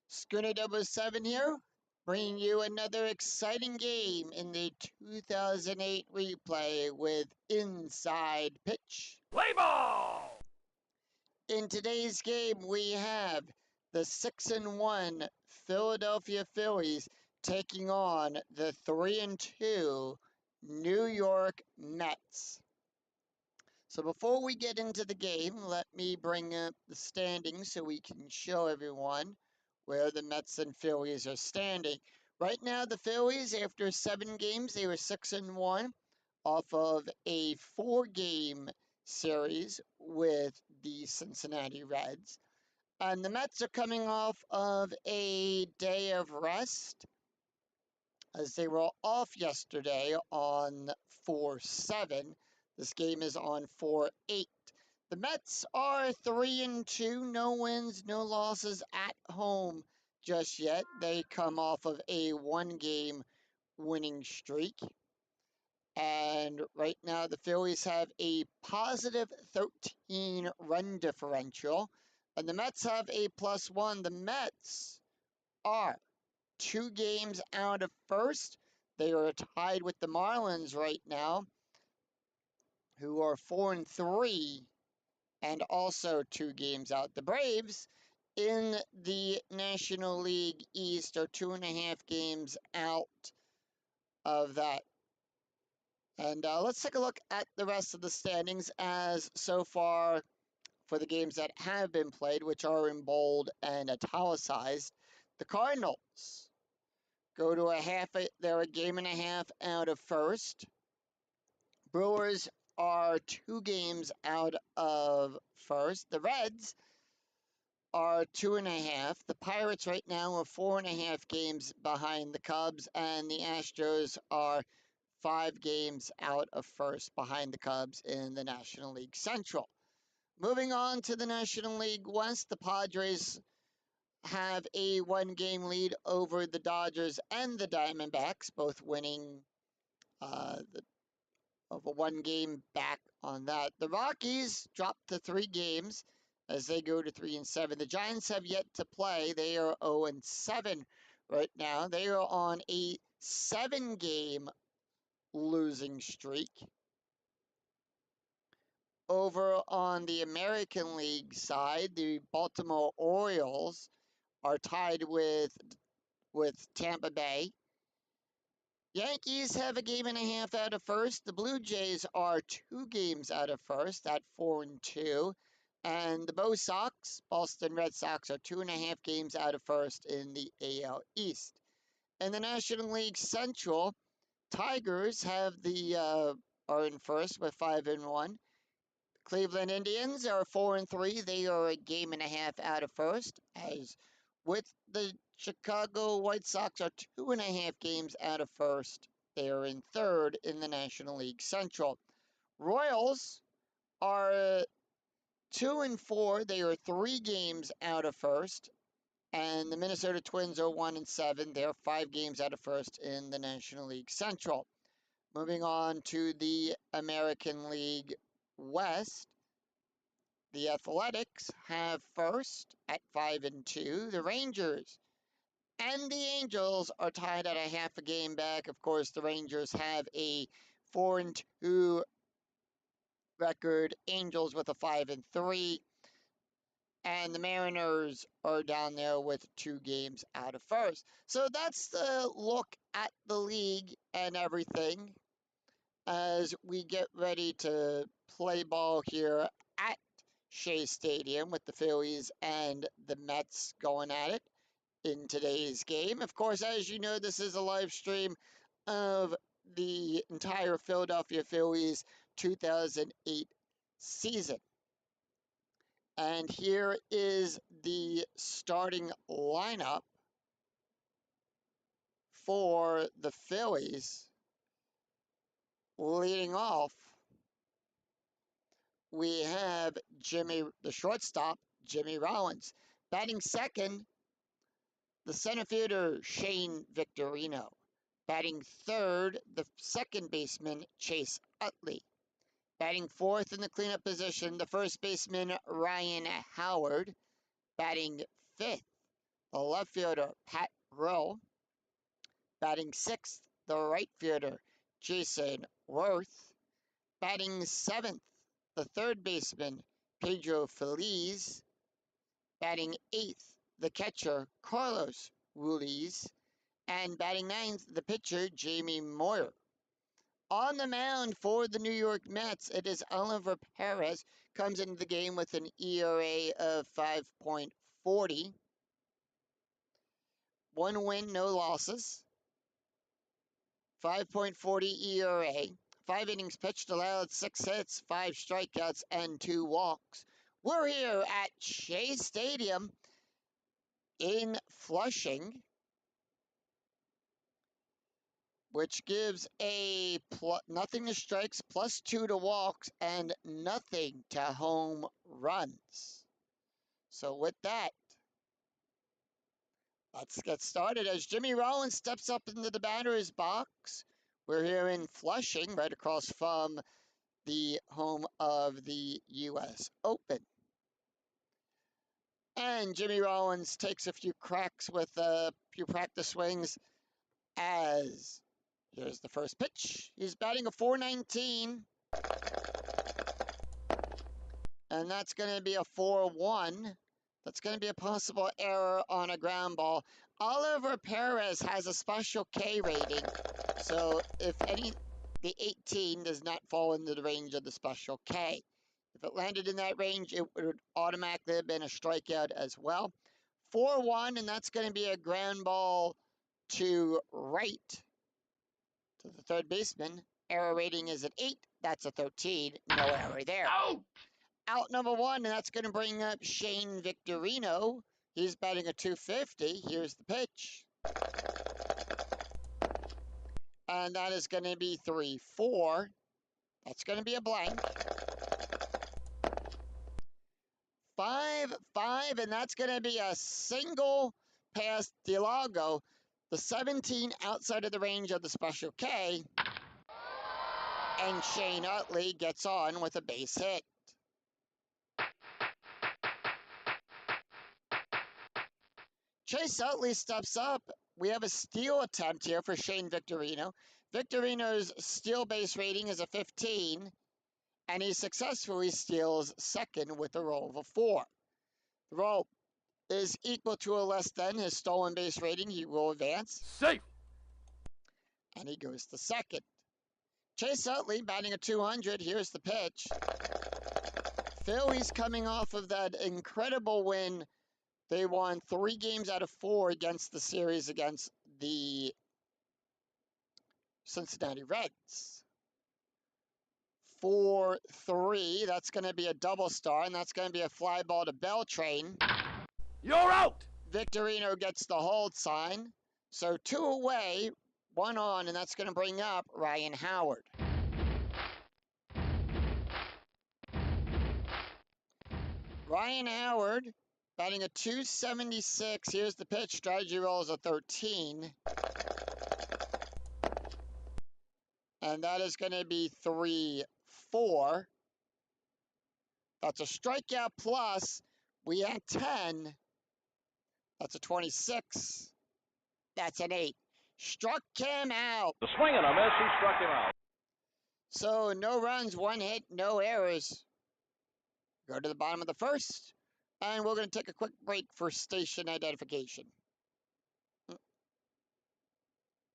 Schooner Double 7 here, bringing you another exciting game in the 2008 replay with Inside Pitch. Play ball! In today's game, we have the 6-1 Philadelphia Phillies taking on the 3-2 New York Mets. So before we get into the game, let me bring up the standings so we can show everyone where the Mets and Phillies are standing. Right now, the Phillies, after 7 games, they were 6-1 off of a 4-game series with the Cincinnati Reds. And the Mets are coming off of a day of rest as they were off yesterday on 4-7. This game is on 4-8. The Mets are 3-2, no wins, no losses at home just yet. They come off of a 1-game winning streak. And right now the Phillies have a positive 13 run differential. And the Mets have a +1. The Mets are 2 games out of first. They are tied with the Marlins right now, who are 4-3 and also 2 games out. The Braves in the National League East are 2.5 games out of that. And let's take a look at the rest of the standings as so far for the games that have been played, which are in bold and italicized. The Cardinals go to they're a game and a half out of first. Brewers are 2 games out of first. The Reds are 2.5. The Pirates right now are 4.5 games behind the Cubs, and the Astros are 5 games out of first behind the Cubs in the National League Central. Moving on to the National League West, the Padres have a 1-game lead over the Dodgers and the Diamondbacks, both winning of a 1-game back on that. The Rockies dropped to 3 games as they go to 3-7. The Giants have yet to play. They are 0-7 right now. They are on a 7-game losing streak. Over on the American League side, the Baltimore Orioles are tied with Tampa Bay. Yankees have a game and a half out of first. The Blue Jays are 2 games out of first at 4-2. And the Boston Red Sox, are 2.5 games out of first in the AL East. In the National League Central, Tigers are in first with 5-1. Cleveland Indians are 4-3. They are a game and a half out of first, as with the Chicago White Sox are 2.5 games out of first. They are in third in the National League Central. Royals are 2-4. They are 3 games out of first. And the Minnesota Twins are 1-7. They are 5 games out of first in the National League Central. Moving on to the American League West, the Athletics have first at 5-2. The Rangers and the Angels are tied at a half a game back. Of course, the Rangers have a 4-2 record. Angels with a 5-3. And the Mariners are down there with 2 games out of first. So that's the look at the league and everything as we get ready to play ball here at Shea Stadium with the Phillies and the Mets going at it in today's game. Of course, as you know, this is a live stream of the entire Philadelphia Phillies 2008 season. And here is the starting lineup for the Phillies. Leading off, we have the shortstop, Jimmy Rollins. Batting second, the center fielder, Shane Victorino. Batting third, the second baseman, Chase Utley. Batting fourth in the cleanup position, the first baseman, Ryan Howard. Batting fifth, the left fielder, Pat Rowe. Batting sixth, the right fielder, Jason Worth. Batting seventh, the third baseman, Pedro Feliz. Batting eighth, the catcher, Carlos Ruiz. And batting ninth, the pitcher, Jamie Moyer. On the mound for the New York Mets, it is Oliver Perez. Comes into the game with an ERA of 5.40. 1 win, no losses. 5.40 ERA. 5 innings pitched, allowed 6 hits, 5 strikeouts, and 2 walks. We're here at Shea Stadium in Flushing, which gives a nothing to strikes, +2 to walks, and nothing to home runs. So with that, let's get started as Jimmy Rollins steps up into the batter's box. We're here in Flushing, right across from the home of the U.S. Open. And Jimmy Rollins takes a few cracks with a few practice swings as here's the first pitch. He's batting a .419. And that's going to be a 4-1. That's going to be a possible error on a ground ball. Oliver Perez has a special K rating. So if the 18 does not fall into the range of the special K. If it landed in that range, it would automatically have been a strikeout as well. 4-1, and that's going to be a ground ball to right to the third baseman. Error rating is at 8. That's a 13. No error there. Out number 1, and that's going to bring up Shane Victorino. He's batting a .250. Here's the pitch. And that is going to be 3-4. That's going to be a blank. 5-5, and that's going to be a single past Dilago. The 17 outside of the range of the special K. And Shane Utley gets on with a base hit. Chase Utley steps up. We have a steal attempt here for Shane Victorino. Victorino's steal base rating is a 15, and he successfully steals second with a roll of a 4. The roll is equal to or less than his stolen base rating. He will advance. Safe. And he goes to second. Chase Utley batting a .200. Here's the pitch. Phillies coming off of that incredible win. They won 3 games out of 4 against the series against the Cincinnati Reds. 4-3. That's going to be a double star, and that's going to be a fly ball to Beltrain. You're out. Victorino gets the hold sign. So 2 away, 1 on, and that's going to bring up Ryan Howard. Ryan Howard batting a .276. Here's the pitch. Strategy roll is a 13. And that is going to be 3-4. That's a strikeout plus. We had 10. That's a 26. That's an 8. Struck him out. The swing and a miss. He struck him out. So no runs, 1 hit, no errors. Go to the bottom of the first. And we're going to take a quick break for station identification.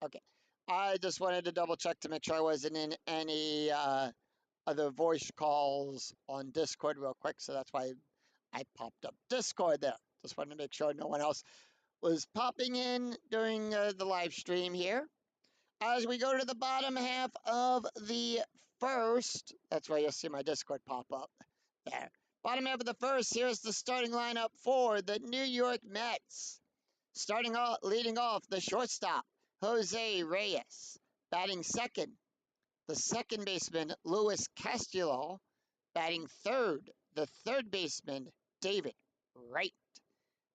Okay. I just wanted to double check to make sure I wasn't in any other voice calls on Discord real quick. So that's why I popped up Discord there. Just wanted to make sure no one else was popping in during the live stream here. As we go to the bottom half of the first, that's where you'll see my Discord pop up there. Bottom half of the first, here's the starting lineup for the New York Mets. Leading off, the shortstop, Jose Reyes. Batting second, the second baseman, Luis Castillo. Batting third, the third baseman, David Wright.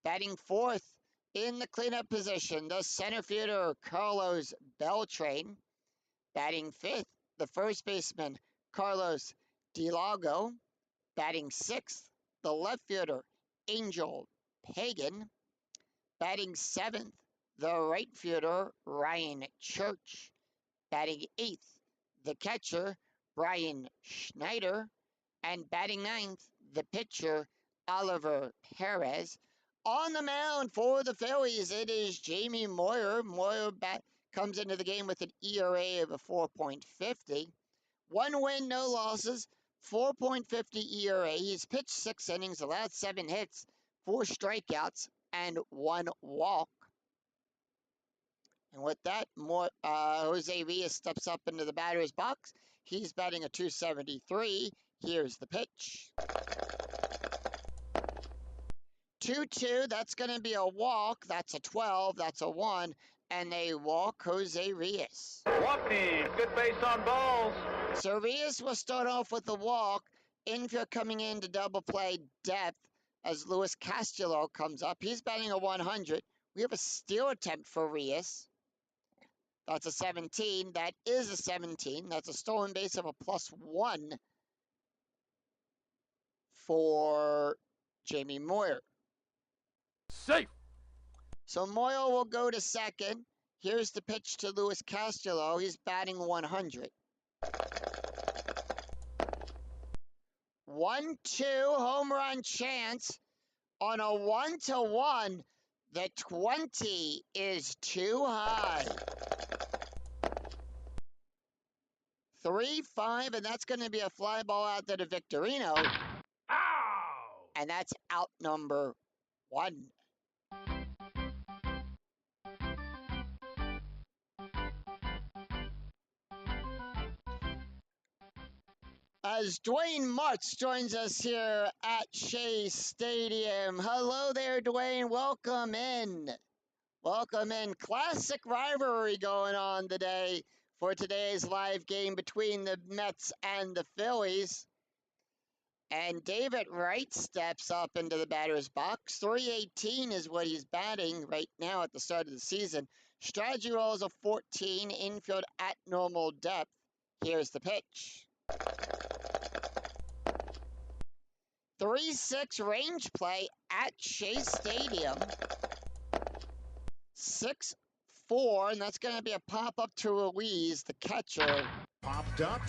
Batting fourth, in the cleanup position, the center fielder, Carlos Beltrain. Batting fifth, the first baseman, Carlos Dilago. Batting sixth, the left fielder, Angel Pagan. Batting 7th, the right fielder, Ryan Church. Batting 8th, the catcher, Brian Schneider. And batting 9th, the pitcher, Oliver Perez. On the mound for the Phillies, it is Jamie Moyer. Moyer comes into the game with an ERA of a 4.50. 1 win, no losses, 4.50 ERA. He's pitched 6 innings, allowed 7 hits, 4 strikeouts, and 1 walk. And with that, Jose Rios steps up into the batter's box. He's batting a 273. Here's the pitch. 2-2, that's going to be a walk. That's a 12, that's a 1, and they walk Jose Rios. Walking. Good base on balls. So Rios will start off with a walk. Infield coming in to double play depth as Luis Castillo comes up. He's batting a 100. We have a steal attempt for Rios. That's a 17. That is a 17. That's a stolen base of a +1 for Jamie Moyer. Safe. So Moyer will go to second. Here's the pitch to Luis Castillo. He's batting 100. 1-2 home run chance on a 1-1. The 20 is too high. 3-5, and that's going to be a fly ball out there to Victorino. Ow! And that's out number 1. As Dwayne Martz joins us here at Shea Stadium. Hello there, Dwayne. Welcome in. Welcome in. Classic rivalry going on today for today's live game between the Mets and the Phillies. And David Wright steps up into the batter's box. 318 is what he's batting right now at the start of the season. Strategy roll is a 14, infield at normal depth. Here's the pitch. 3-6 range play at Shea Stadium. 6-4, and that's going to be a pop-up to Ruiz, the catcher. Popped up.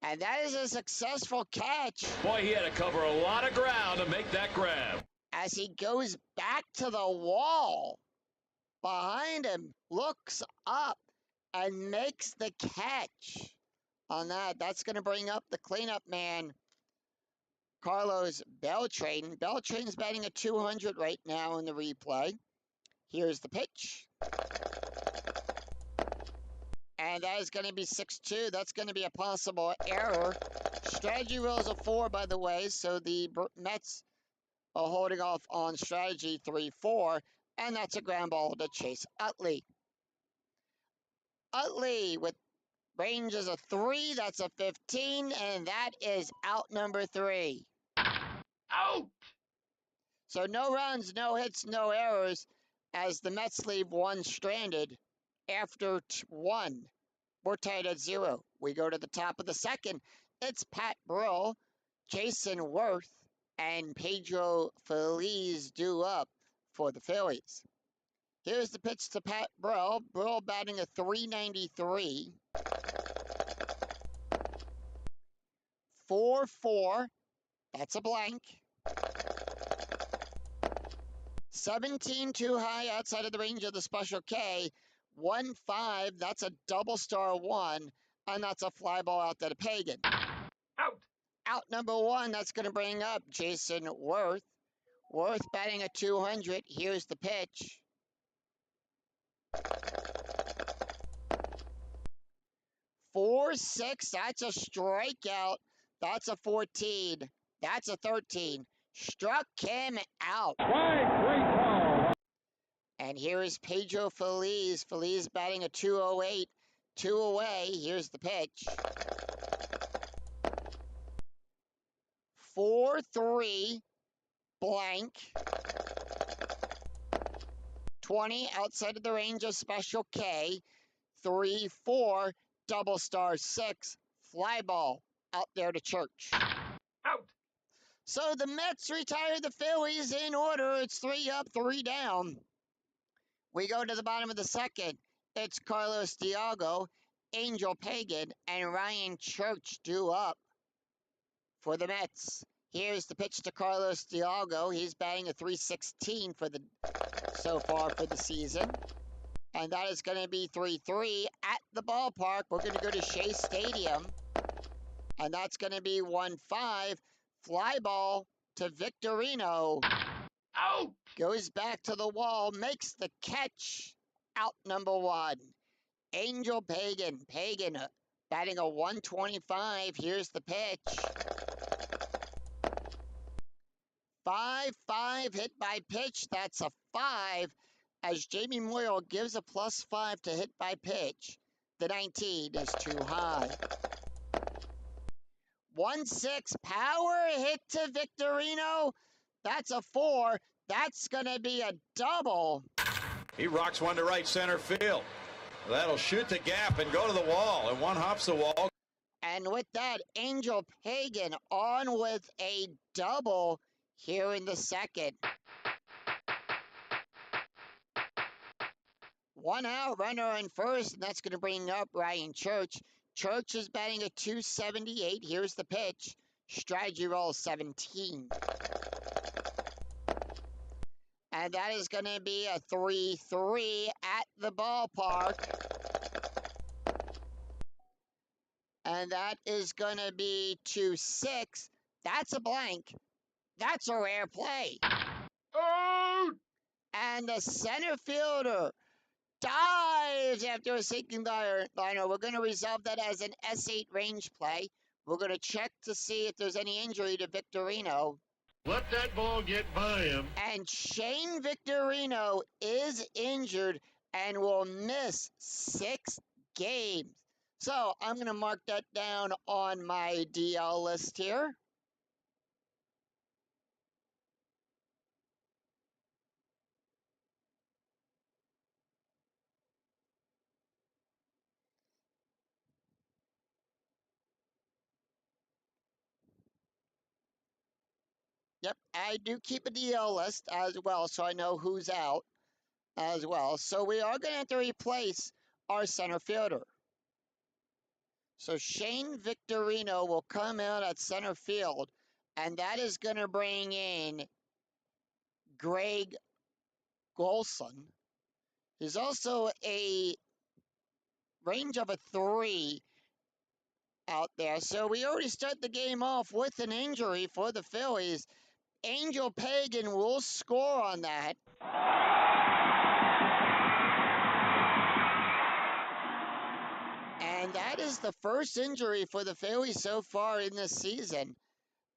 And that is a successful catch. Boy, he had to cover a lot of ground to make that grab. As he goes back to the wall behind him, looks up, and makes the catch on that. That's going to bring up the cleanup man, Carlos Beltran. Beltran's batting a 200 right now in the replay. Here's the pitch. And that is going to be 6-2. That's going to be a possible error. Strategy roll is a 4, by the way, so the Mets are holding off on strategy 3-4, and that's a ground ball to Chase Utley. Utley with range is a 3, that's a 15, and that is out number 3. Out! So no runs, no hits, no errors, as the Mets leave 1 stranded after 1. We're tied at 0. We go to the top of the second. It's Pat Brill, Jason Worth, and Pedro Feliz due up for the Phillies. Here's the pitch to Pat Brill. Brill batting a 393. 4-4. That's a blank. 17 too high outside of the range of the special K. 1-5. That's a double star 1. And that's a fly ball out there to Pagan. Out! Out number 1. That's going to bring up Jason Worth. Worth batting a 200. Here's the pitch. 4-6. That's a strikeout. That's a 14. That's a 13. Struck him out. And here is Pedro Feliz. Feliz batting a 208. 2 away. Here's the pitch. 4-3. Blank. 20 outside of the range of special K. 3-4. Double star 6. Fly ball out there to Church. Out! So the Mets retire the Phillies in order. It's 3 up, 3 down. We go to the bottom of the second. It's Carlos Diago, Angel Pagan, and Ryan Church due up for the Mets. Here's the pitch to Carlos Diago. He's batting a .316 so far for the season. And that is going to be 3-3 at the ballpark. We're going to go to Shea Stadium. And that's going to be 1-5. Fly ball to Victorino. Out! Goes back to the wall, makes the catch. Out number 1. Angel Pagan. Pagan batting a .125. Here's the pitch. 5-5 hit by pitch. That's a 5. As Jamie Moyle gives a +5 to hit by pitch. The 19 is too high. 1-6 power hit to Victorino. That's a 4. That's going to be a double. He rocks one to right center field. That'll shoot the gap and go to the wall, and one hops the wall. And with that, Angel Pagan on with a double here in the second. 1 out, runner on first, and that's going to bring up Ryan Church. Church is batting a .278. Here's the pitch. Strategy roll 17. And that is going to be a 3-3 at the ballpark. And that is going to be 2-6. That's a blank. That's a rare play. Out! And the center fielder dives after a sinking liner. We're going to resolve that as an S8 range play. We're going to check to see if there's any injury to Victorino. Let that ball get by him. And Shane Victorino is injured and will miss 6 games. So I'm going to mark that down on my DL list here. Yep, I do keep a DL list as well, so I know who's out as well. So we are going to have to replace our center fielder. So Shane Victorino will come out at center field, and that is going to bring in Greg Golson. He's also a range of a 3 out there. So we already start the game off with an injury for the Phillies. Angel Pagan will score on that. And that is the first injury for the Phillies so far in this season,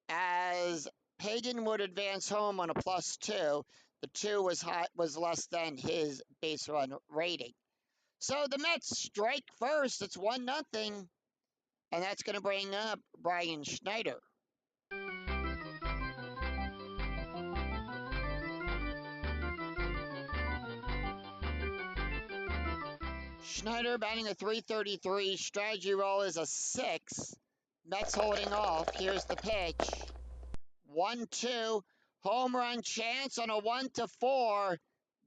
as Pagan would advance home on a +2. The 2 was less than his base run rating. So the Mets strike first. It's 1-0. And that's going to bring up Brian Schneider. Schneider batting a .333. Strategy roll is a 6. Mets holding off. Here's the pitch. 1-2. Home run chance on a 1-4.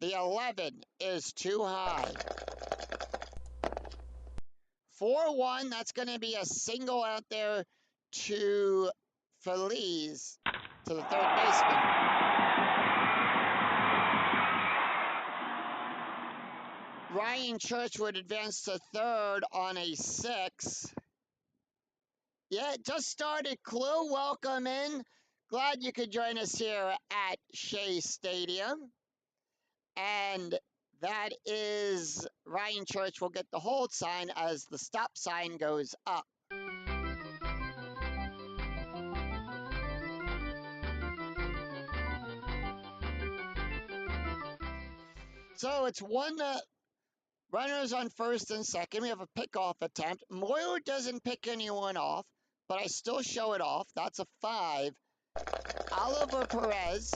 The 11 is too high. 4-1. That's going to be a single out there to Phillies, to the third baseman. Ryan Church would advance to third on a 6. Yeah, it just started. Clue, welcome in. Glad you could join us here at Shea Stadium. And that is Ryan Church will get the hold sign as the stop sign goes up. So it's 1 runners on first and second. We have a pickoff attempt. Moyle doesn't pick anyone off, but I still show it off. That's a 5. Oliver Perez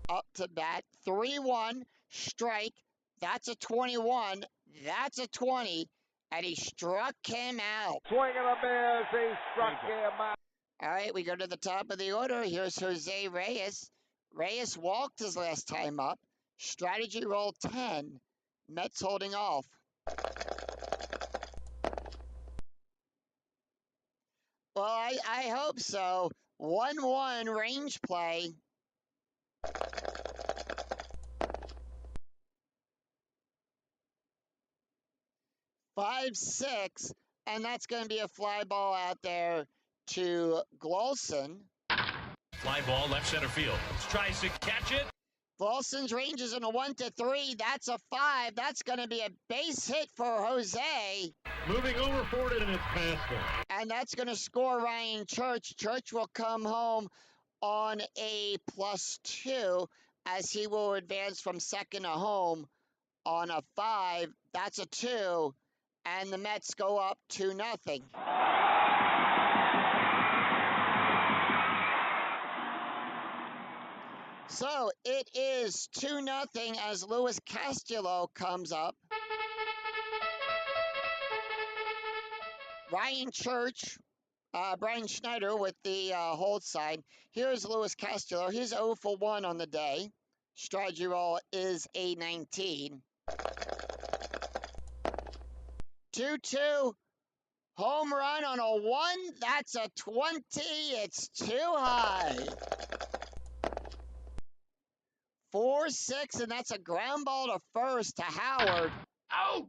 up to bat. 3-1. Strike. That's a 21. That's a 20. And he struck him out. Swing and a miss. He struck him out. All right, we go to the top of the order. Here's Jose Reyes. Reyes walked his last time up. Strategy roll 10. Mets holding off. Well, I hope so. 1-1 range play. Five, 6, and that's going to be a fly ball out there to Glolson. Fly ball left center field. Tries to catch it. Glolson's range is in a 1-3. That's a 5. That's going to be a base hit for Jose. Moving over for it, and it's past him. And that's going to score Ryan Church. Church will come home on a +2 as he will advance from second to home on a 5. That's a 2. And the Mets go up 2-0. So it is 2-0 as Luis Castillo comes up. Ryan Church, Brian Schneider with the hold sign. Here's Luis Castillo. He's 0 for 1 on the day. Strategy roll is a 19. 2-2. Home run on a 1. That's a 20. It's too high. 4-6, and that's a ground ball to first to Howard. Out!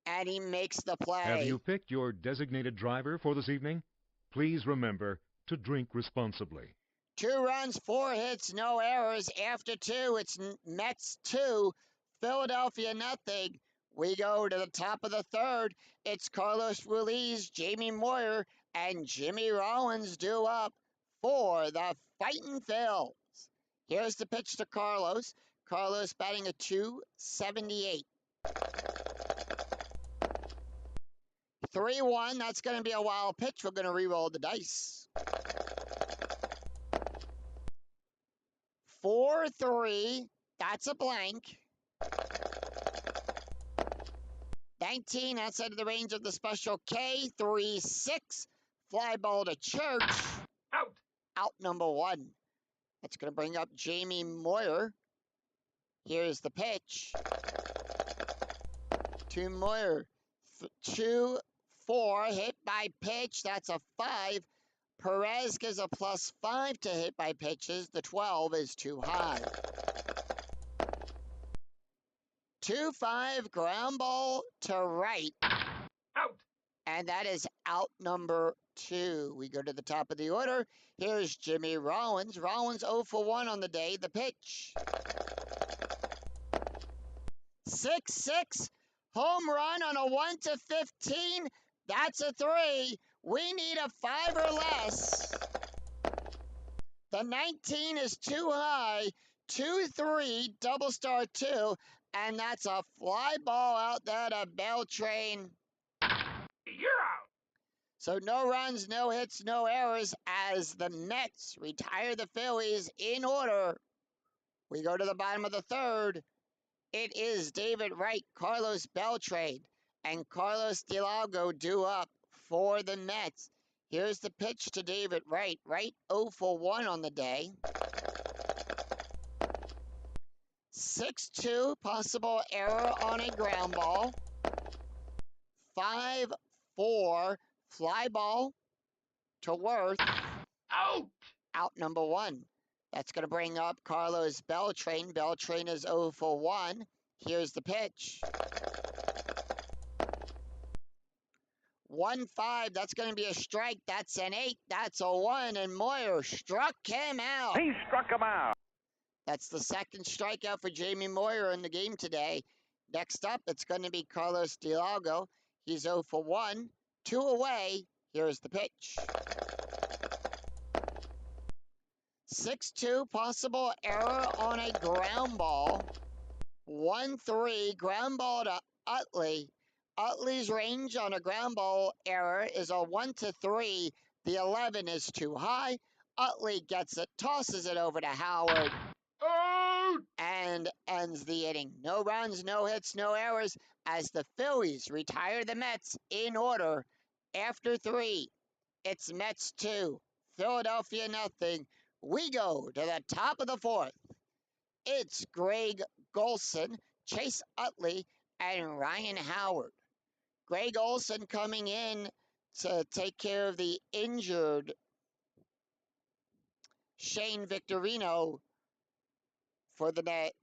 And he makes the play. Have you picked your designated driver for this evening? Please remember to drink responsibly. 2 runs, 4 hits, no errors. After 2, it's Mets 2, Philadelphia nothing. We go to the top of the third. It's Carlos Ruiz, Jamie Moyer, and Jimmy Rollins due up for the Fightin' Phils. Here's the pitch to Carlos. Carlos batting a .278. 3-1. That's going to be a wild pitch. We're going to re-roll the dice. 4-3. That's a blank. 19 outside of the range of the special K. 3-6. Fly ball to Church. Out! Out number 1. That's going to bring up Jamie Moyer. Here's the pitch. To Moyer. 2-4. Hit by pitch. That's a 5. Perez gives a +5 to hit by pitches. The 12 is too high. 2-5 ground ball to right. Out! And that is out number 2. We go to the top of the order. Here's Jimmy Rollins. Rollins 0 for 1 on the day. The pitch. 6-6. Home run on a 1-15. That's a 3. We need a 5 or less. The 19 is too high. 2-3, double star 2. And that's a fly ball out there to Beltran. You're out! So no runs, no hits, no errors as the Mets retire the Phillies in order. We go to the bottom of the third. It is David Wright, Carlos Beltran, and Carlos Delago due up for the Mets. Here's the pitch to David Wright. Wright 0 for 1 on the day. 6-2, possible error on a ground ball. 5-4, fly ball to Worth. Out! Out number 1. That's going to bring up Carlos Beltran. Beltran is 0 for 1. Here's the pitch. 1-5. That's going to be a strike. That's an 8. That's a 1. And Moyer struck him out. He struck him out. That's the second strikeout for Jamie Moyer in the game today. Next up, it's going to be Carlos Delago. He's 0 for 1. 2 away. Here's the pitch. 6-2, possible error on a ground ball. 1-3, ground ball to Utley. Utley's range on a ground ball error is a 1-3. The 11 is too high. Utley gets it, tosses it over to Howard. Out! And ends the inning. No runs, no hits, no errors as the Phillies retire the Mets in order. After 3, it's Mets 2, Philadelphia nothing. We go to the top of the 4th. It's Greg Golson, Chase Utley and Ryan Howard. Greg Olson coming in to take care of the injured Shane Victorino for the net,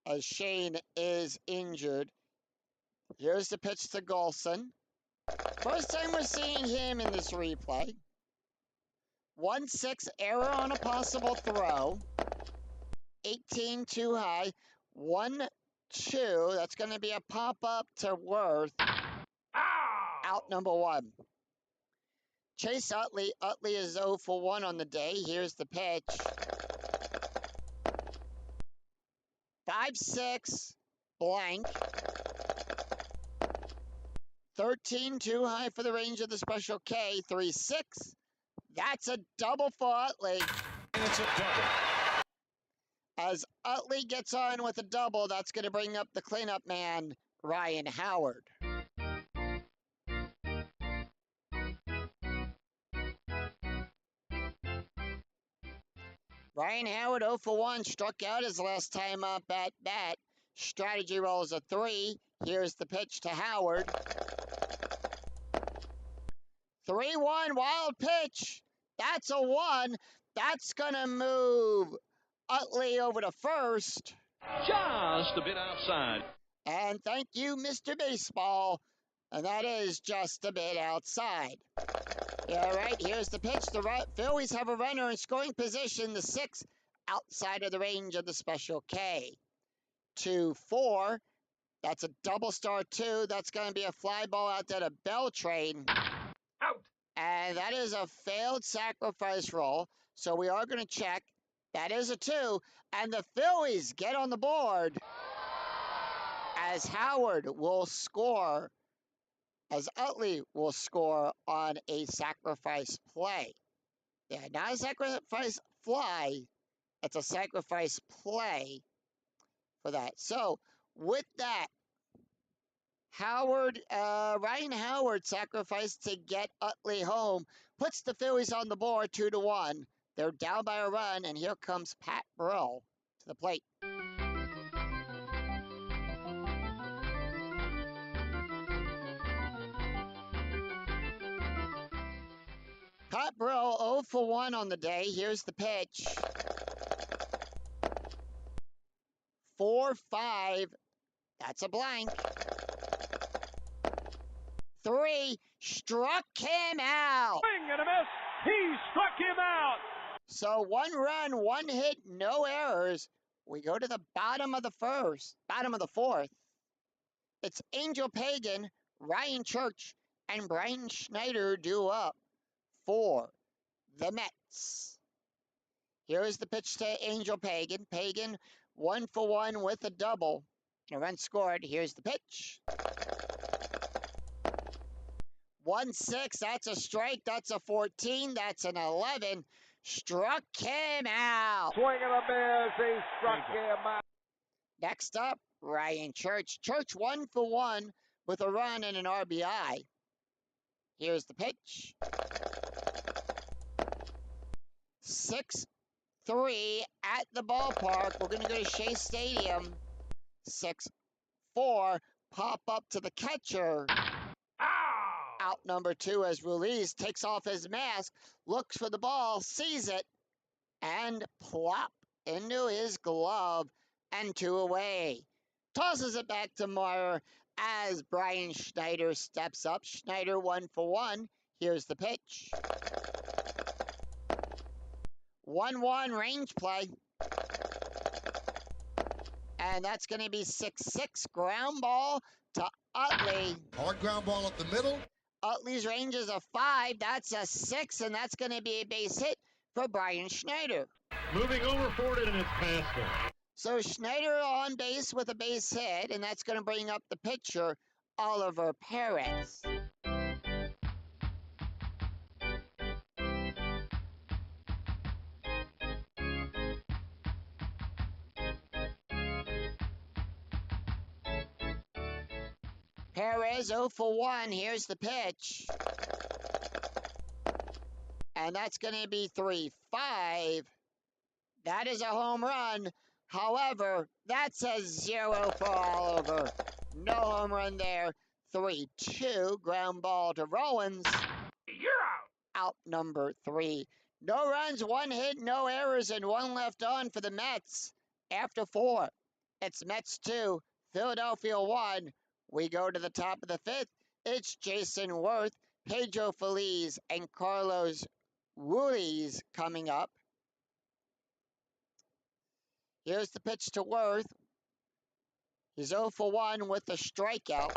as Shane is injured. Here's the pitch to Golson. First time we're seeing him in this replay. 1-6 error on a possible throw. 18 too high. 1-2. That's going to be a pop-up to Worth. Ow! Out number 1. Chase Utley. Utley is 0 for 1 on the day. Here's the pitch. 5-6. Blank. 13 too high for the range of the Special K. 3-6. That's a double for Utley. It's a double. As Utley gets on with a double, that's going to bring up the cleanup man, Ryan Howard. Ryan Howard 0 for 1, struck out his last time up at bat. Strategy rolls a 3. Here's the pitch to Howard. 3-1, wild pitch. That's a 1. That's going to move Utley over to first. Just a bit outside. And thank you, Mr. Baseball. And that is just a bit outside. All right, here's the pitch. The Phillies have a runner in scoring position, the 6, outside of the range of the Special K. 2-4. That's a double star 2. That's going to be a fly ball out there to Beltrain. Out! And that is a failed sacrifice roll. So we are going to check. That is a 2. And the Phillies get on the board as Howard will score, as Utley will score on a sacrifice play. Yeah, not a sacrifice fly. It's a sacrifice play for that. So with that, Ryan Howard sacrificed to get Utley home, puts the Phillies on the board 2-1. They're down by a run, and here comes Pat Burrell to the plate. Pat Burrell 0 for 1 on the day. Here's the pitch. 4-5. That's a blank. 3, struck him out. Swing and a miss. He struck him out. So 1 run, 1 hit, no errors. We go to the bottom of the 4th. It's Angel Pagan, Ryan Church, and Brian Schneider due up for the Mets. Here's the pitch to Angel Pagan. Pagan 1 for 1 with a double. And a run scored. Here's the pitch. 1-6, that's a strike. That's a 14. That's an 11. Struck him out. Swing and a miss. He struck him out. Next up, Ryan Church. Church 1 for 1 with a run and an RBI. Here's the pitch. 6-3 at the ballpark. We're going to go to Shea Stadium. 6-4. Pop up to the catcher. Ow! Out number 2 as Ruiz takes off his mask, looks for the ball, sees it, and plop into his glove, and 2 away. Tosses it back to Meyer as Brian Schneider steps up. Schneider 1 for 1. Here's the pitch. 1-1 range play. And that's going to be 6-6 ground ball to Utley. Hard ground ball up the middle. Utley's range is a 5. That's a 6, and that's going to be a base hit for Brian Schneider. Moving over for it, and it's past him. So Schneider on base with a base hit, and that's going to bring up the pitcher, Oliver Perez. Perez 0 for 1. Here's the pitch. And that's going to be 3-5. That is a home run. However, that says 0 for Oliver. No home run there. 3-2, ground ball to Rollins. You're out. Out number 3. No runs, 1 hit, no errors, and 1 left on for the Mets. After 4, it's Mets 2, Philadelphia 1. We go to the top of the 5th. It's Jason Worth, Pedro Feliz, and Carlos Ruiz coming up. Here's the pitch to Worth. He's 0 for 1 with a strikeout.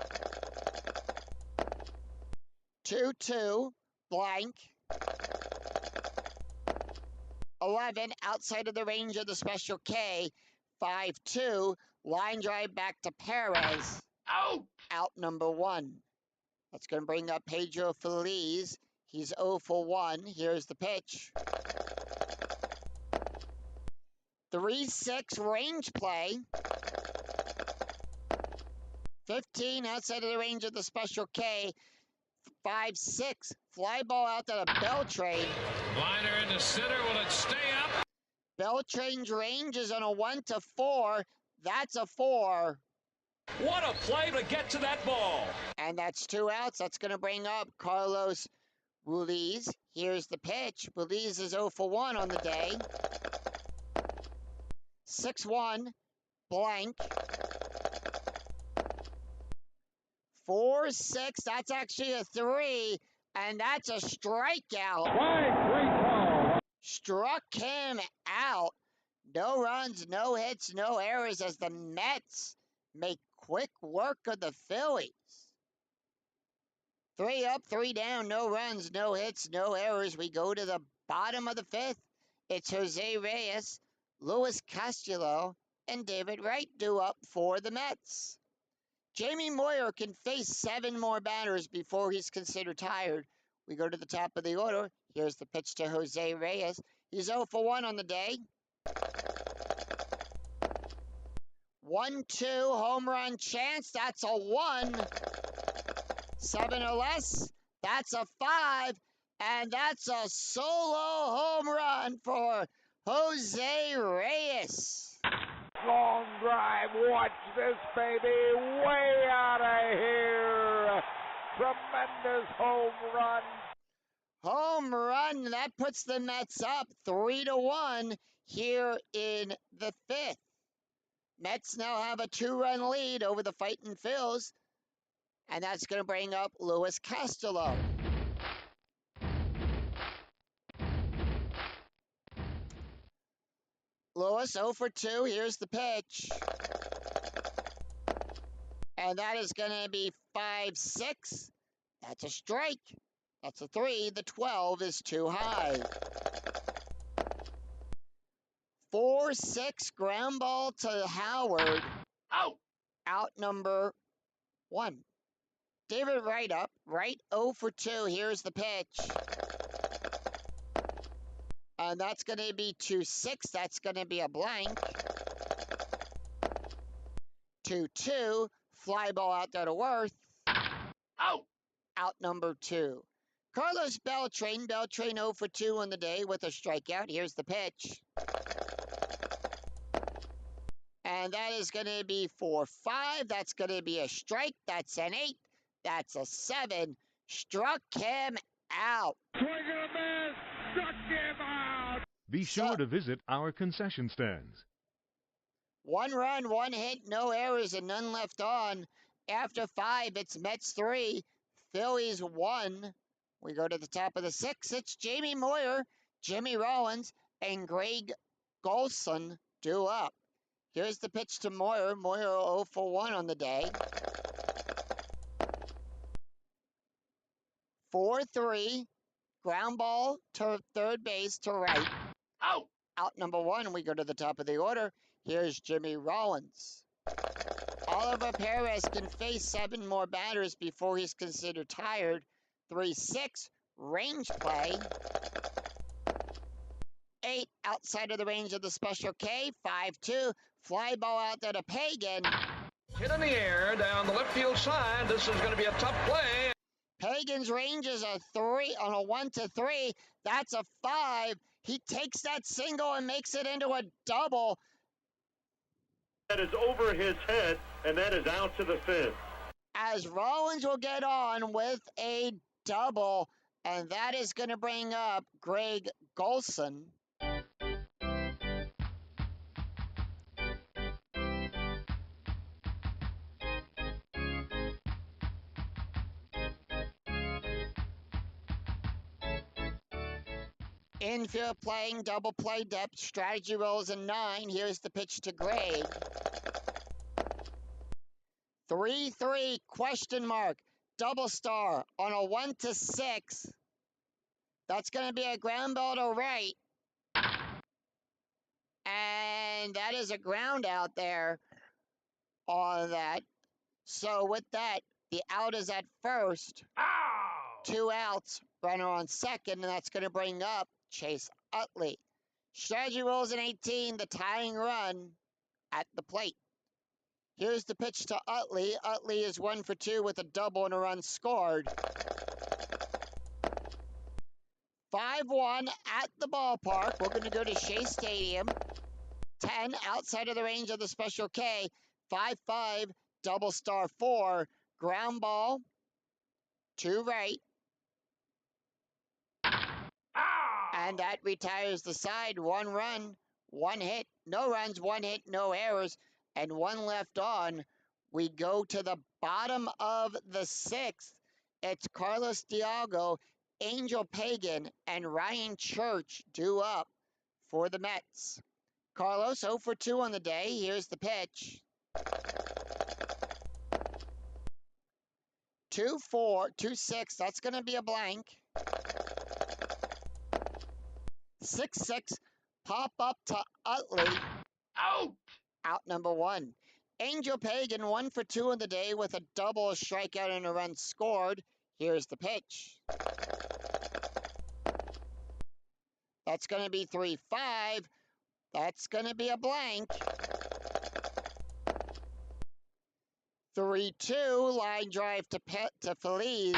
2-2, blank. 11, outside of the range of the Special K. 5-2, line drive back to Perez. Out. Out number 1. That's going to bring up Pedro Feliz. He's 0 for 1. Here's the pitch. 3-6, range play. 15, outside of the range of the Special K. 5-6, fly ball out to the Beltran. Liner into center. Will it stay up? Beltran's range is on a 1-4. That's a 4. What a play to get to that ball. And that's 2 outs. That's going to bring up Carlos Ruiz. Here's the pitch. Ruiz is 0 for 1 on the day. 6-1, blank. 4-6, that's actually a 3, and that's a strikeout. Struck him out. No runs, no hits, no errors as the Mets make quick work of the Phillies. 3 up, 3 down, no runs, no hits, no errors. We go to the bottom of the 5th. It's Jose Reyes, Luis Castillo, and David Wright due up for the Mets. Jamie Moyer can face 7 more batters before he's considered tired. We go to the top of the order. Here's the pitch to Jose Reyes. He's 0 for 1 on the day. 1-2, home run chance. That's a 1. 7 or less. That's a 5. And that's a solo home run for Jose Reyes. Long drive. Watch this, baby. Way out of here. Tremendous home run. Home run. That puts the Mets up 3-1 here in the 5th. Mets now have a 2-run lead over the Fightin' Phils. And that's going to bring up Luis Castillo. Lewis 0 for 2. Here's the pitch. And that is going to be 5-6. That's a strike. That's a 3. The 12 is too high. 4-6, ground ball to Howard. Out. Out number 1. David Wright up. Wright 0 for 2. Here's the pitch. And that's going to be 2-6. That's going to be a blank. 2-2. Fly ball out there to Worth. Out. Out number 2. Carlos Beltran. Beltran 0 for 2 on the day with a strikeout. Here's the pitch. And that is going to be 4-5. That's going to be a strike. That's an 8. That's a 7. Struck him out. Swing and a miss. Struck him out. Be sure to visit our concession stands. 1 run, 1 hit, no errors, and none left on. After 5, it's Mets 3, Phillies 1. We go to the top of the 6th. It's Jamie Moyer, Jimmy Rollins, and Greg Golson due up. Here's the pitch to Moyer. Moyer 0 for 1 on the day. 4-3, ground ball to third base to right. Out. Out number 1, we go to the top of the order. Here's Jimmy Rollins. Oliver Perez can face 7 more batters before he's considered tired. 3-6, range play. 8, outside of the range of the Special K. 5-2, fly ball out there to Pagan. Hit in the air down the left field side. This is going to be a tough play. Pagan's range is a 3 on a 1-3. That's a 5. He takes that single and makes it into a double. That is over his head, and that is out to the fifth. As Rollins will get on with a double, and that is going to bring up Greg Golson. Infield playing, double play depth, strategy rolls a 9. Here's the pitch to Greg. 3-3 question mark, double star on a 1-6. That's going to be a ground ball to right. And that is a ground out there on that. So with that, the out is at first. Ow! 2 outs, runner on second, and that's going to bring up Chase Utley. Strategy rolls an 18, the tying run at the plate. Here's the pitch to Utley. Utley is 1 for 2 with a double and a run scored. 5-1 at the ballpark. We're going to go to Shea Stadium. 10 outside of the range of the Special K. 5-5, double star 4. Ground ball to right. And that retires the side. 1 run, 1 hit. No runs, 1 hit, no errors, and 1 left on. We go to the bottom of the 6th. It's Carlos Diago, Angel Pagan, and Ryan Church due up for the Mets. Carlos 0 for 2 on the day. Here's the pitch. 2-4, 2-6. That's going to be a blank. 6-6. Pop up to Utley. Out! Out number 1. Angel Pagan 1 for 2 on the day with a double, a strikeout, and a run scored. Here's the pitch. That's going to be 3-5. That's going to be a blank. 3-2, line drive to Phillies.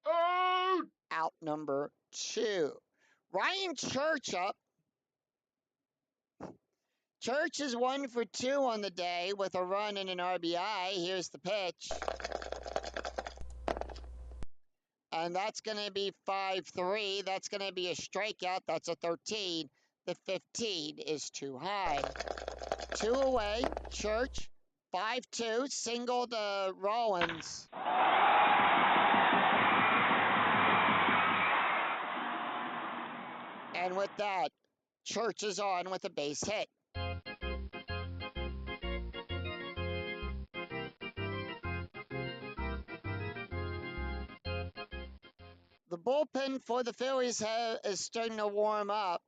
Out! Out number 2. Ryan Church up. Church is 1 for 2 on the day with a run and an RBI. Here's the pitch. And that's going to be 5-3. That's going to be a strikeout. That's a 13. The 15 is too high. 2 away. Church. 5-2. Single to Rollins. And with that, Church is on with a base hit. The bullpen for the Phillies is starting to warm up,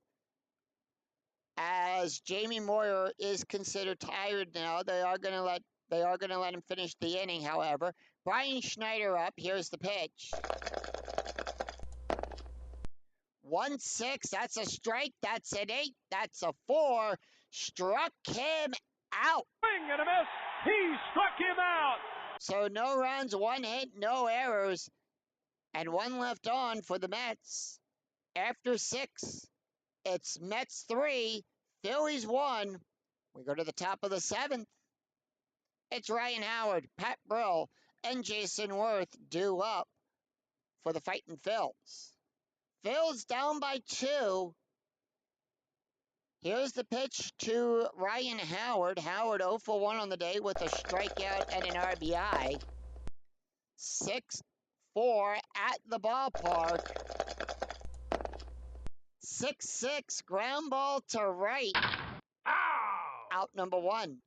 as Jamie Moyer is considered tired now. They are going to let him finish the inning, however. Brian Schneider up. Here's the pitch. 1-6. That's a strike. That's an 8. That's a 4. Struck him out. Swing and a miss. He struck him out. So no runs, 1 hit, no errors, and 1 left on for the Mets. After 6, it's Mets 3, Phillies 1. We go to the top of the 7th. It's Ryan Howard, Pat Brill, and Jason Worth due up for the Fightin' Phils. Phils down by 2. Here's the pitch to Ryan Howard. Howard 0 for 1 on the day with a strikeout and an RBI. 6-4 at the ballpark. 6-6, ground ball to right. Ow! Out number 1.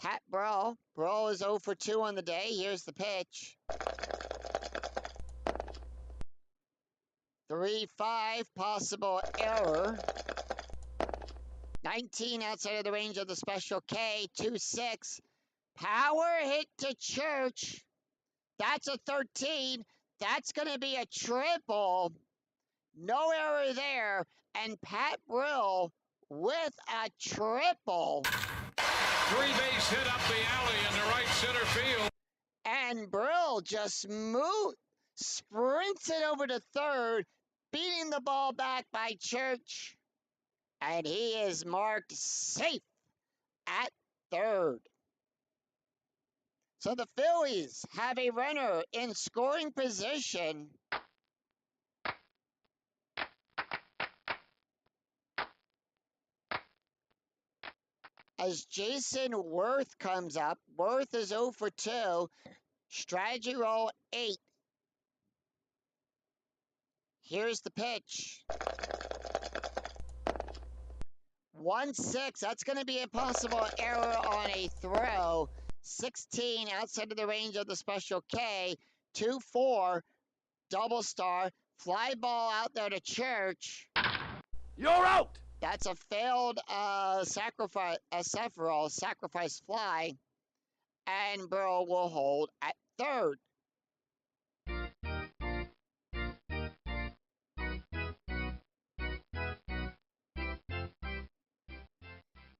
Pat Brill. Brill is 0 for 2 on the day. Here's the pitch. 3-5, possible error. 19 outside of the range of the Special K. 2-6. Power hit to Church. That's a 13. That's going to be a triple. No error there. And Pat Brill with a triple. 3-base hit up the alley in the right center field. And Brill just sprints it over to third, beating the ball back by Church. And he is marked safe at third. So the Phillies have a runner in scoring position. As Jason Worth comes up. Worth is 0 for 2. Strategy roll 8. Here's the pitch. 1-6. That's going to be a possible error on a throw. 16 outside of the range of the special K. 2-4. Double star. Fly ball out there to Church. You're out! That's a failed sacrifice fly. And Burrow will hold at third.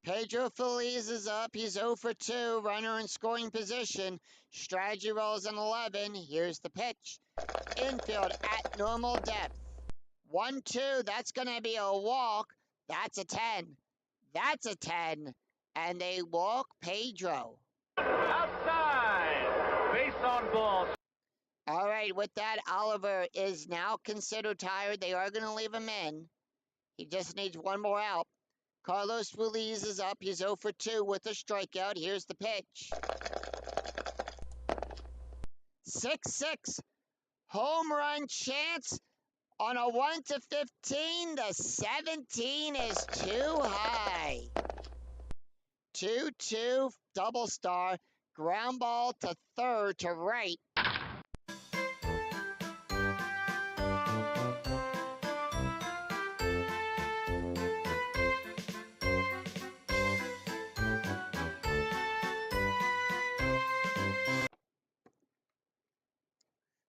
Pedro Feliz is up. He's 0 for 2. Runner in scoring position. Strategy rolls an 11. Here's the pitch. Infield at normal depth. 1-2. That's going to be a walk. That's a 10. That's a 10. And they walk Pedro. Outside. Base on balls. All right. With that, Oliver is now considered tired. They are going to leave him in. He just needs one more out. Carlos Ruiz is up. He's 0 for 2 with a strikeout. Here's the pitch. 6-6. Home run chance on a 1-15. The 17 is too high. 2-2 double star. Ground ball to third to right.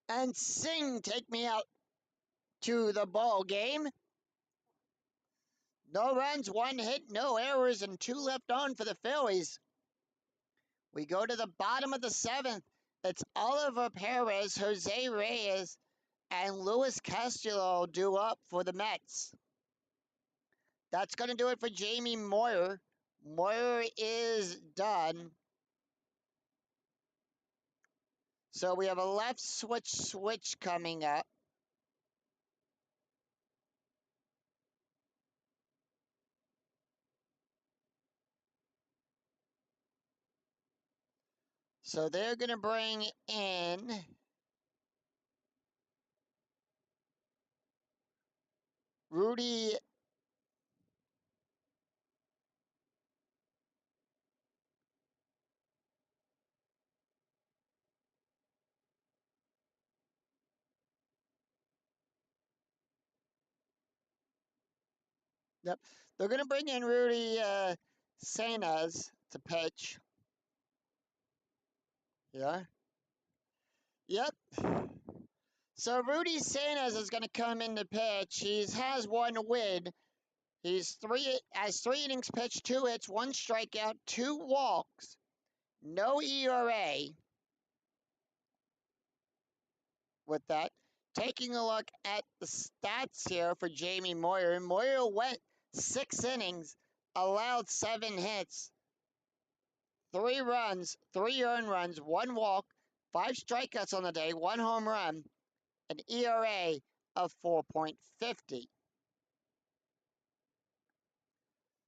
And Sing, take me out to the ball game. No runs, 1 hit, no errors, and 2 left on for the Phillies. We go to the bottom of the 7th. It's Oliver Perez, Jose Reyes, and Luis Castillo due up for the Mets. That's going to do it for Jamie Moyer. Moyer is done. So we have a left switch coming up. So they're going to bring in Rudy. Yep. They're going to bring in Rudy Sanchez to pitch. Yeah. Yep. So Rudy Sanchez is going to come in to pitch. He has 1 win. Has 3 innings pitched, 2 hits, 1 strikeout, 2 walks, no ERA. With that, taking a look at the stats here for Jamie Moyer. Moyer went 6 innings, allowed 7 hits, 3 runs, 3 earned runs, 1 walk, 5 strikeouts on the day, 1 home run, an ERA of 4.50.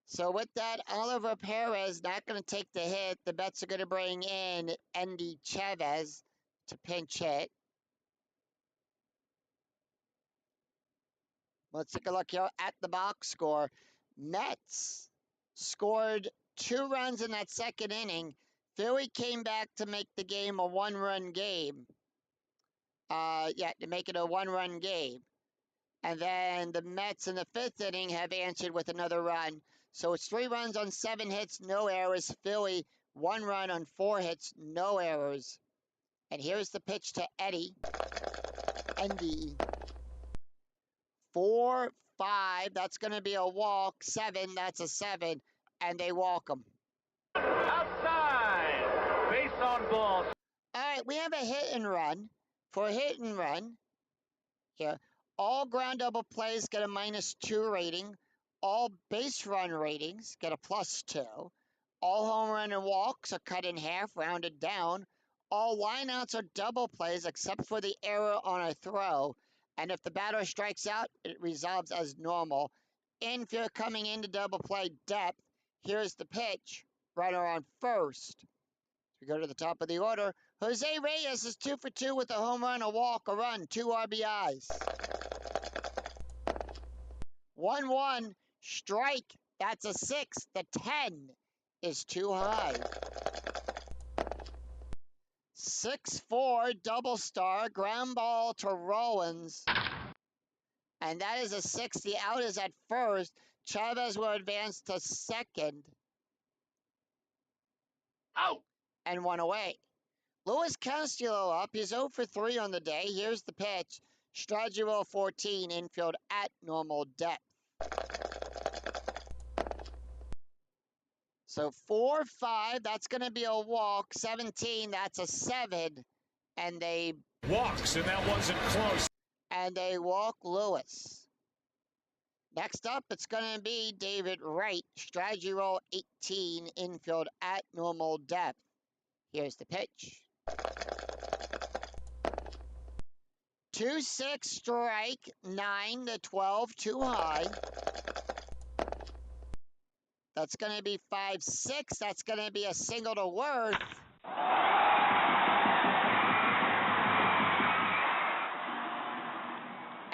So with that, Oliver Perez not going to take the hit. The Mets are going to bring in Andy Chavez to pinch hit. Let's take a look here at the box score. Mets scored 2 runs in that 2nd inning. Philly came back to make the game a 1-run game. To make it a 1-run game. And then the Mets in the 5th inning have answered with another run. So it's 3 runs on 7 hits, no errors. Philly, 1 run on 4 hits, no errors. And here's the pitch to Eddie. Andy. 4-5. That's going to be a walk. 7. That's a 7. And they walk him. Outside. Base on balls. All right, we have a hit and run. For a hit and run, here, all ground double plays get a -2 rating. All base run ratings get a +2. All home run and walks are cut in half, rounded down. All lineouts are double plays except for the error on a throw. And if the batter strikes out, it resolves as normal. Infield coming into double play depth. Here's the pitch. Runner on first. We go to the top of the order. Jose Reyes is 2 for 2 with a home run, a walk, a run, 2 RBIs. 1-1, strike. That's a 6. The 10 is too high. 6-4, double star, ground ball to Rollins. And that is a 6. The out is at first. Chavez will advance to second. Out! And 1 away. Luis Castillo up. He's 0 for 3 on the day. Here's the pitch. Strategy roll 14, infield at normal depth. So 4-5, that's going to be a walk. 17, that's a 7. And they Walks, and that wasn't close. And they walk Lewis. Next up, it's going to be David Wright. Strategy roll 18, infield at normal depth. Here's the pitch. 2-6, strike. 9-12, too high. That's going to be 5-6. That's going to be a single to Worth.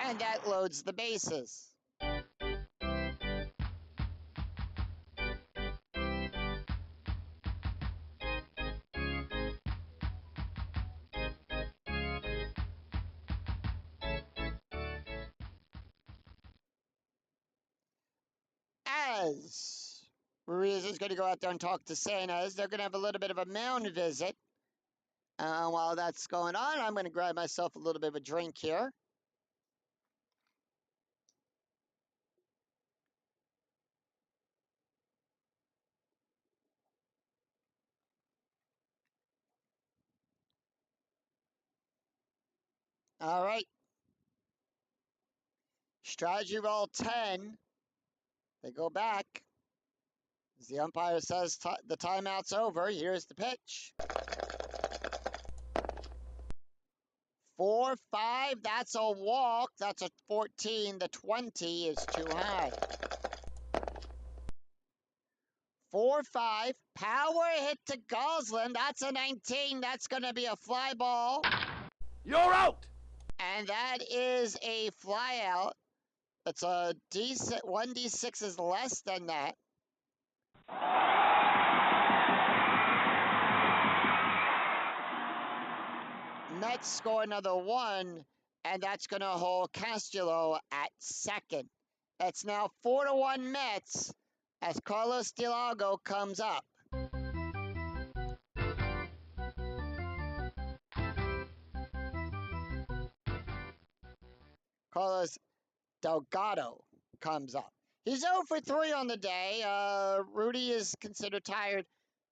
And that loads the bases. As Ruiz is going to go out there and talk to Sanchez, they're going to have a little bit of a mound visit. While that's going on, I'm going to grab myself a little bit of a drink here. All right. Strategy roll 10. They go back. As the umpire says the timeout's over, here's the pitch. 4-5, that's a walk. That's a 14. The 20 is too high. 4-5, power hit to Goslin. That's a 19. That's going to be a fly ball. You're out! And that is a fly out. It's a D6. 1D6 is less than that. Mets score another 1, and that's going to hold Castillo at second. It's now 4-1 Mets as Carlos Delago comes up. Carlos Delgado comes up. He's 0 for 3 on the day. Rudy is considered tired.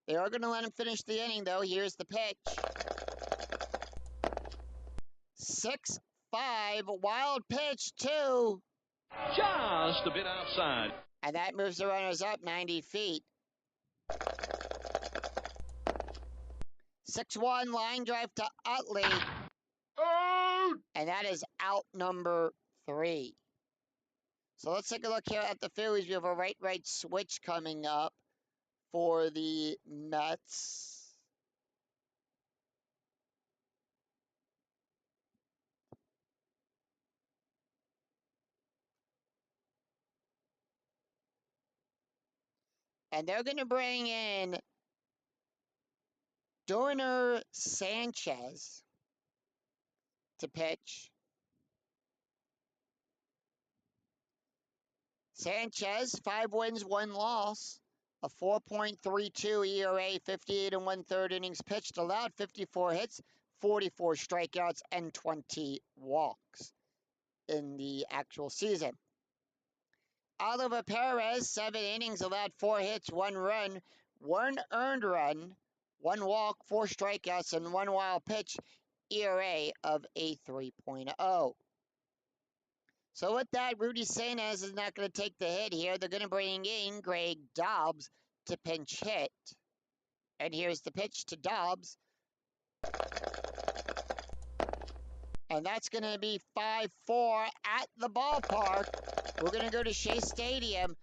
They are going to let him finish the inning, though. Here's the pitch. 6-5, wild pitch, 2. Just a bit outside. And that moves the runners up 90 feet. 6-1, line drive to Utley. Out! And that is out number 3. So let's take a look here at the Phillies. We have a right switch coming up for the Mets. And they're going to bring in Dorner Sanchez to pitch. Sanchez, 5 wins, 1 loss, a 4.32 ERA, 58 1/3 innings pitched, allowed 54 hits, 44 strikeouts, and 20 walks in the actual season. Oliver Perez, 7 innings, allowed 4 hits, 1 run, 1 earned run, 1 walk, 4 strikeouts, and 1 wild pitch, ERA of a 3.0. So with that, Rudy Sanchez is not going to take the hit here. They're going to bring in Greg Dobbs to pinch hit. And here's the pitch to Dobbs. And that's going to be 5-4 at the ballpark. We're going to go to Shea Stadium.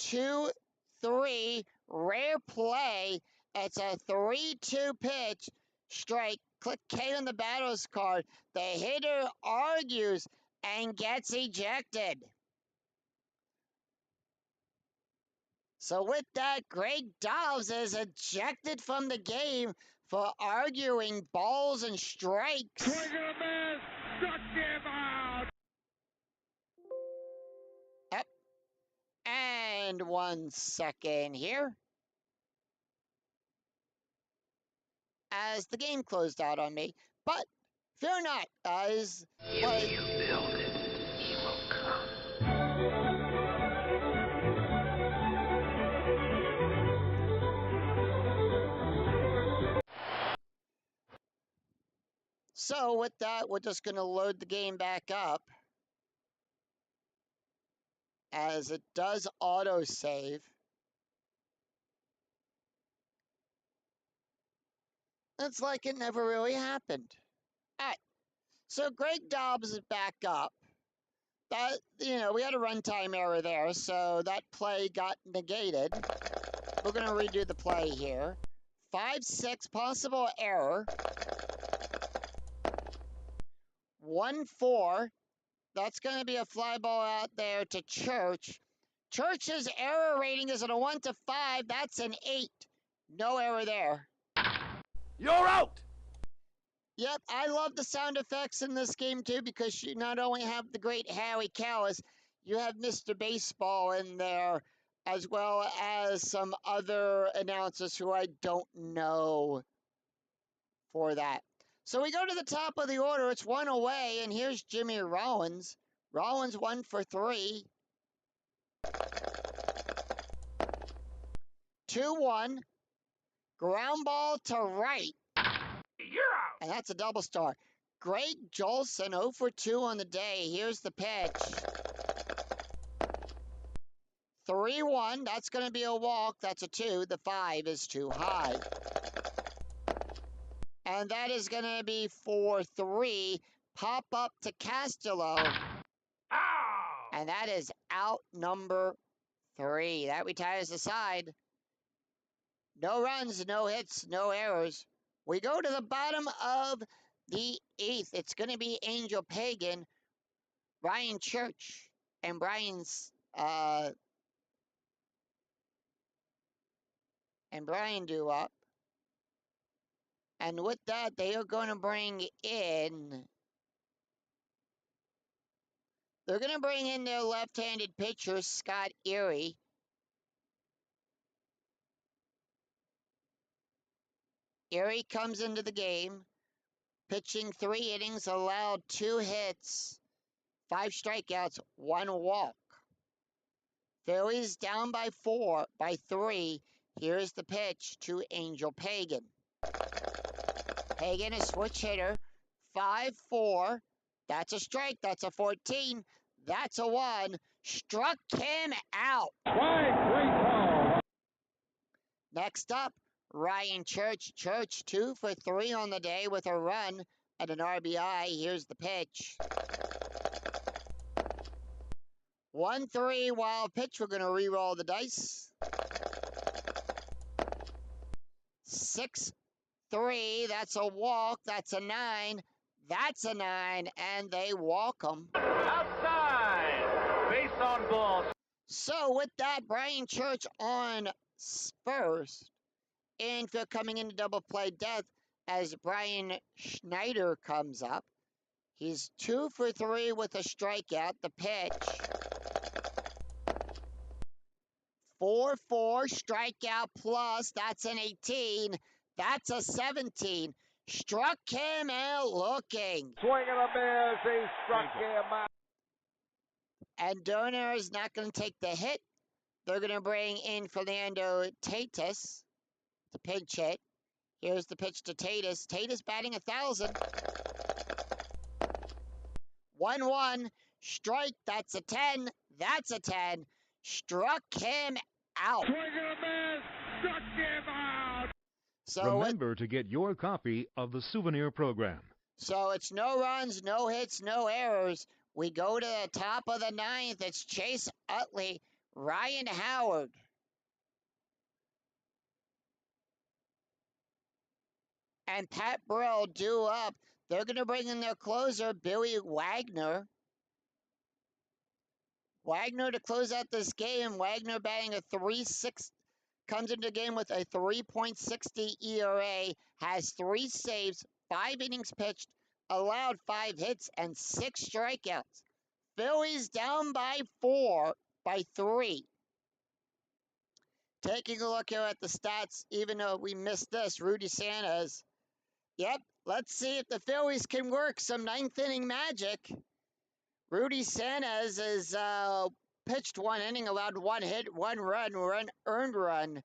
2-3, rare play. It's a 3-2 pitch. Strike. Click K on the batter's card. The hitter argues and gets ejected. So with that, Greg Dobbs is ejected from the game for arguing balls and strikes. Swing and a miss. Struck him out. Yep. And 1 second here. As the game closed out on me. But fear not, as If you build it, he will come. So with that, we're just going to load the game back up, as it does auto-save. It's like it never really happened. All right, so Greg Dobbs is back up. That, we had a runtime error there, so that play got negated. We're going to redo the play here. 5-6, possible error. 1-4. That's going to be a fly ball out there to Church. Church's error rating is at a 1 to 5. That's an 8. No error there. You're out. Yep, I love the sound effects in this game too, because you not only have the great Howie Callis, you have Mr. Baseball in there, as well as some other announcers who I don't know for that. So we go to the top of the order. It's 1 away, and here's Jimmy Rollins. Rollins 1 for 3. 2-1. Ground ball to right. You're out. And that's a double star. Greg Jolson 0 for 2 on the day. Here's the pitch. 3-1. That's going to be a walk. That's a 2. The 5 is too high. And that is going to be 4-3. Pop up to Castillo. Ow. And that is out number 3. That retires the side. No runs, no hits, no errors. We go to the bottom of the 8th. It's going to be Angel Pagan, Ryan Church, and Brian due up. And with that, they are going to bring in... They're going to bring in their left-handed pitcher, Scott Erie. Erie comes into the game, pitching 3 innings, allowed 2 hits, 5 strikeouts, 1 walk. Phillies down by 3. Here's the pitch to Angel Pagan. Pagan, a switch hitter, 5-4. That's a strike. That's a 14. That's a 1. Struck him out. Next up, Ryan Church. Church 2 for 3 on the day with a run and an RBI. Here's the pitch. 1-3 wild pitch. We're going to re-roll the dice. 6-3. That's a walk. That's a 9. That's a 9. And they walk them. Outside. Base on balls. So with that, Brian Church on first. Infield coming into double play death as Brian Schneider comes up. He's 2 for 3 with a strikeout. The pitch. 4-4 strikeout plus. That's an 18. That's a 17. Struck him out looking. Swing and a miss. He struck him out. And Donor is not going to take the hit. They're going to bring in Fernando Tatis to pinch hit. Here's the pitch to Tatis. Tatis batting 1,000. 1-1. Strike. That's a 10. That's a 10. Struck him out. Swing and a miss. Struck him out! So Remember to get your copy of the souvenir program. So it's no runs, no hits, no errors. We go to the top of the ninth. It's Chase Utley, Ryan Howard. And Pat Burrell due up. They're going to bring in their closer, Billy Wagner. Wagner to close out this game. Wagner batting a 3.6, comes into the game with a 3.60 ERA, has 3 saves, 5 innings pitched, allowed 5 hits, and 6 strikeouts. Phillies down by 3. Taking a look here at the stats, even though we missed this, Rudy Sanchez. Yep, let's see if the Phillies can work some ninth inning magic. Rudy Sanchez is pitched 1 inning, allowed 1 hit, 1 earned run,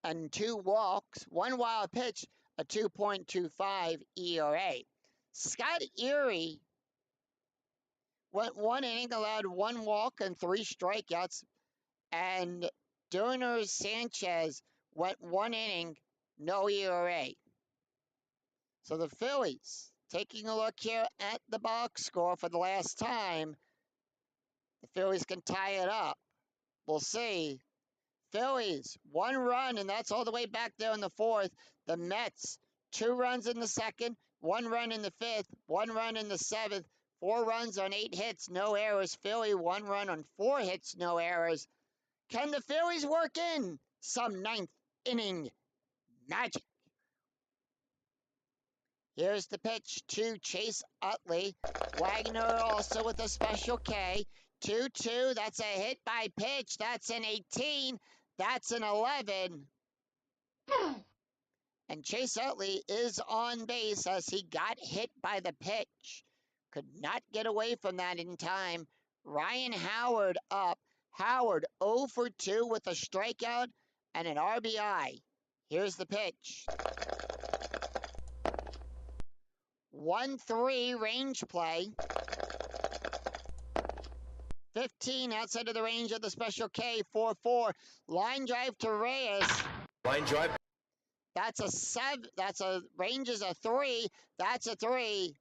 and 2 walks, 1 wild pitch, a 2.25 ERA. Scott Erie went 1 inning, allowed 1 walk and 3 strikeouts, and Durner Sanchez went 1 inning, no ERA. So the Phillies, taking a look here at the box score for the last time, the Phillies can tie it up. We'll see. Phillies, 1 run, and that's all the way back there in the 4th. The Mets, 2 runs in the 2nd, 1 run in the 5th, 1 run in the 7th, 4 runs on 8 hits, no errors. Philly, 1 run on 4 hits, no errors. Can the Phillies work in some ninth inning magic? Here's the pitch to Chase Utley. Wagner also with a special K. 2-2, that's a hit by pitch. That's an 18. That's an 11. And Chase Utley is on base as he got hit by the pitch. Could not get away from that in time. Ryan Howard up. Howard 0 for 2 with a strikeout and an RBI. Here's the pitch. 1-3 range play. 15 outside of the range of the special K. 4-4. Line drive to Reyes. Line drive. That's a 7. That's a range is a 3. That's a 3.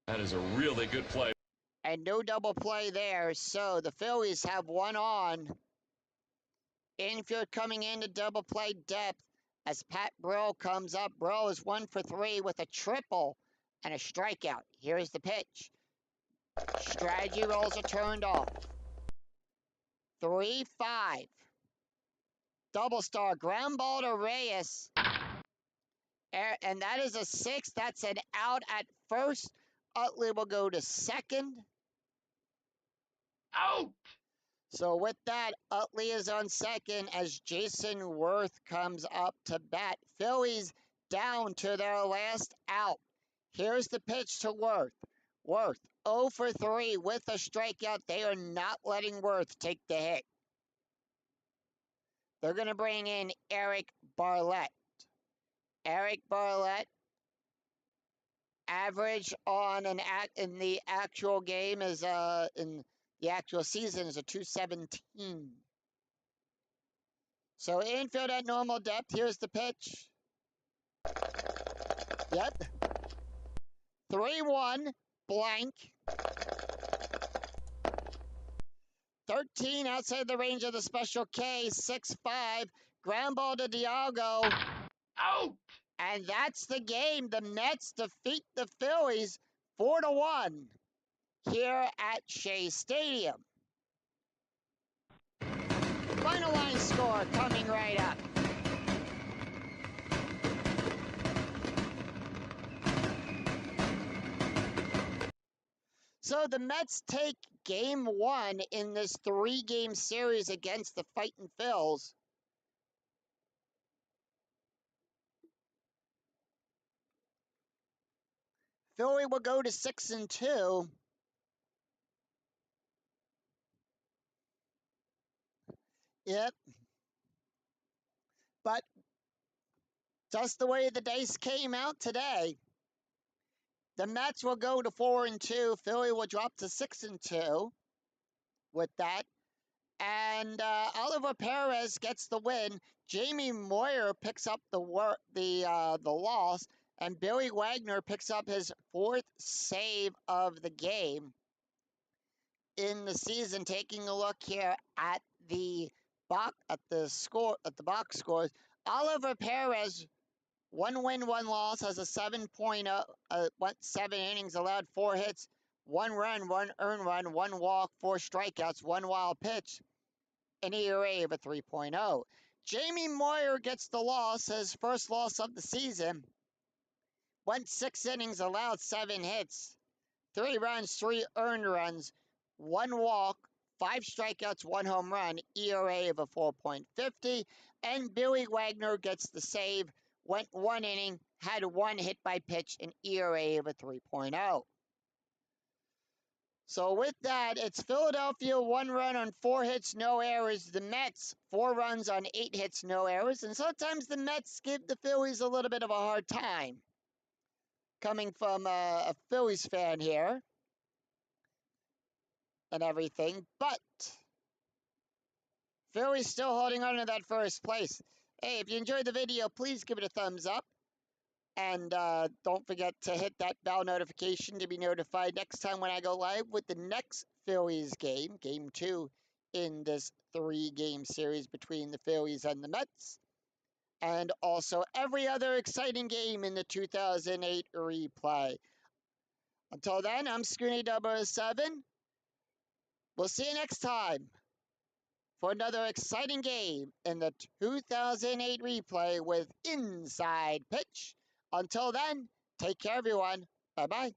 That is a really good play. And no double play there. So the Phillies have 1 on. Infield coming into double play depth as Pat Burrell comes up. Burrell is 1 for 3 with a triple and a strikeout. Here's the pitch. Strategy rolls are turned off. 3-5. Double star. Ground ball to Reyes. And that is a 6. That's an out at first. Utley will go to second. Out! So with that, Utley is on second as Jason Worth comes up to bat. Phillies down to their last out. Here's the pitch to Worth. Worth 0 for 3 with a strikeout. They are not letting Worth take the hit. They're going to bring in Eric Barlett. Eric Barlett, average on in the actual game is in the actual season is a 217. So infield at normal depth. Here's the pitch. Yep. 3-1 blank. 13 outside the range of the special K. 6-5 ground ball to Diago. Out! And that's the game. The Mets defeat the Phillies 4-1 here at Shea Stadium. Final line score coming right up. So the Mets take game 1 in this 3-game series against the Fightin' Phils. Philly will go to 6-2. Yep. But just the way the dice came out today, the Mets will go to 4-2. Philly will drop to 6-2 with that. And Oliver Perez gets the win. Jamie Moyer picks up the loss, and Billy Wagner picks up his 4th save of the game in the season. Taking a look here at the box scores, Oliver Perez, 1 win, 1 loss, has a 7.0, 7 innings allowed, 4 hits, 1 run, 1 earned run, 1 walk, 4 strikeouts, 1 wild pitch, an ERA of a 3.0. Jamie Moyer gets the loss, his first loss of the season. Went 6 innings, allowed 7 hits, 3 runs, 3 earned runs, 1 walk, 5 strikeouts, 1 home run, ERA of a 4.50. And Billy Wagner gets the save, went 1 inning, had 1 hit by pitch, an ERA of a 3.0. So with that, it's Philadelphia 1 run on 4 hits, no errors. The Mets 4 runs on 8 hits, no errors. And sometimes the Mets give the Phillies a little bit of a hard time. Coming from a Phillies fan here and everything. But Phillies still holding on to that first place. Hey, if you enjoyed the video, please give it a thumbs up. And don't forget to hit that bell notification to be notified next time when I go live with the next Phillies game, Game 2, in this 3-game series between the Phillies and the Mets. And also every other exciting game in the 2008 replay. Until then, I'm Scooney007. We'll see you next time for another exciting game in the 2008 replay with Inside Pitch. Until then, take care, everyone. Bye-bye.